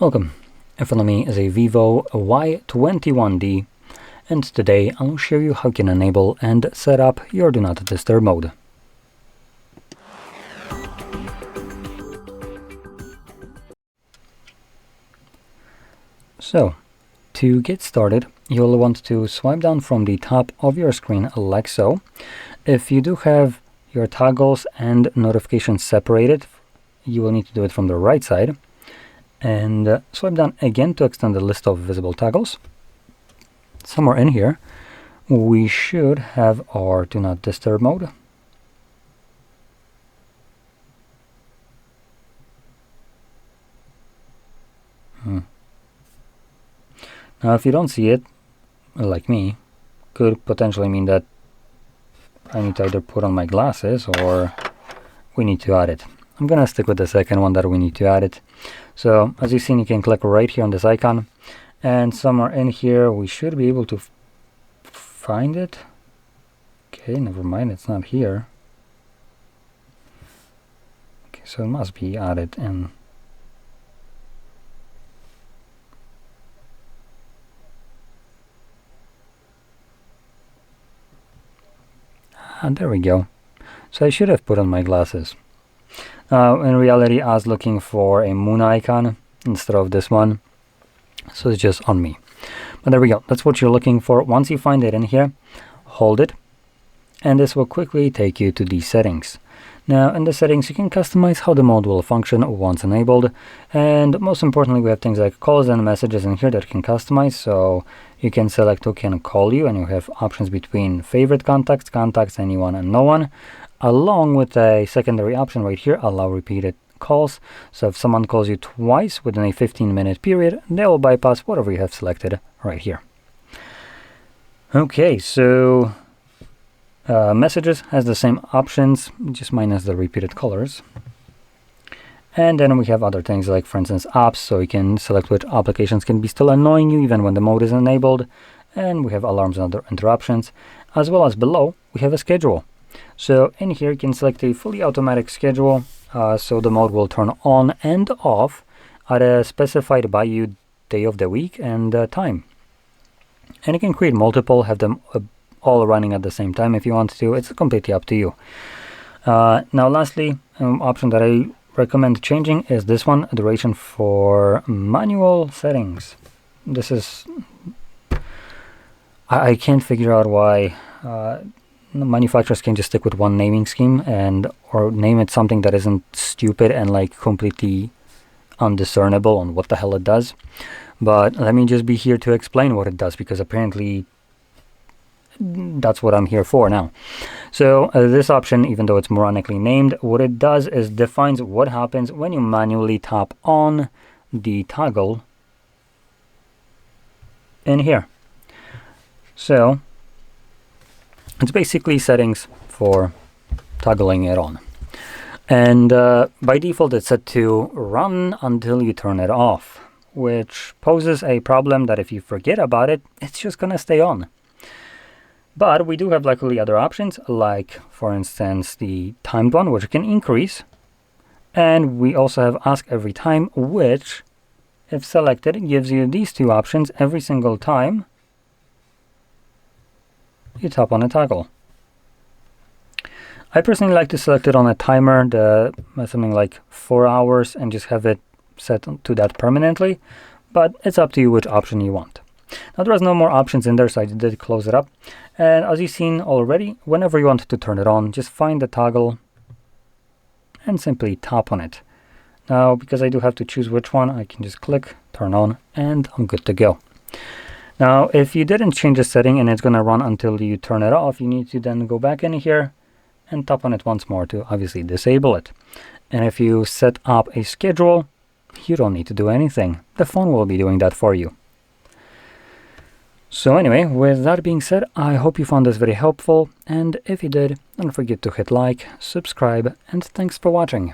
Welcome. In front of me is a VIVO Y21D, and today I'll show you how you can enable and set up your Do Not Disturb mode. So, to get started, you'll want to swipe down from the top of your screen like so. If you do have your toggles and notifications separated, you will need to do it from the right side. And swipe down again to extend the list of visible toggles. Somewhere in here, we should have our Do Not Disturb mode. Now, if you don't see it, like me, could potentially mean that I need to either put on my glasses or we need to add it. I'm gonna stick with the second one, that we need to add it. So as you've seen, you can click right here on this icon, and somewhere in here we should be able to find it. Okay, never mind, it's not here. Okay, so it must be added in. And there we go. So I should have put on my glasses. In reality, I was looking for a moon icon instead of this one, so it's just on me. But there we go, that's what you're looking for. Once you find it in here, hold it, and this will quickly take you to the settings. Now in the settings, you can customize how the mode will function once enabled, and most importantly, we have things like calls and messages in here that you can customize. So you can select who can call you, and you have options between favorite contacts, contacts, anyone, and no one, along with a secondary option right here, allow repeated calls. So if someone calls you twice within a 15-minute period, they will bypass whatever you have selected right here. Okay, so messages has the same options, just minus the repeated colors. And then we have other things like, for instance, apps, so you can select which applications can be still annoying you even when the mode is enabled. And we have alarms and other interruptions, as well as below we have a schedule. So in here you can select a fully automatic schedule, so the mode will turn on and off at a specified by you day of the week and time. And you can create multiple, have them all running at the same time if you want to. It's completely up to you. Now lastly, an option that I recommend changing is this one, duration for manual settings. This is, I can't figure out why manufacturers can just stick with one naming scheme or name it something that isn't stupid and like completely undiscernible on what the hell it does. But let me just be here to explain what it does, because apparently that's what I'm here for now. So this option, even though it's moronically named, what it does is defines what happens when you manually tap on the toggle in here. So it's basically settings for toggling it on. And by default, it's set to run until you turn it off, which poses a problem that if you forget about it, it's just gonna stay on. But we do have luckily other options, like for instance the timed one, which you can increase. And we also have ask every time, which if selected gives you these two options every single time you tap on a toggle. I personally like to select it on a timer, something like 4 hours, and just have it set to that permanently, but it's up to you which option you want. Now there's no more options in there, so I did close it up. And as you've seen already, whenever you want to turn it on, just find the toggle and simply tap on it. Now, because I do have to choose which one, I can just click, turn on, and I'm good to go. Now, if you didn't change the setting and it's going to run until you turn it off, you need to then go back in here and tap on it once more to obviously disable it. And if you set up a schedule, you don't need to do anything. The phone will be doing that for you. So anyway, with that being said, I hope you found this very helpful. And if you did, don't forget to hit like, subscribe, and thanks for watching.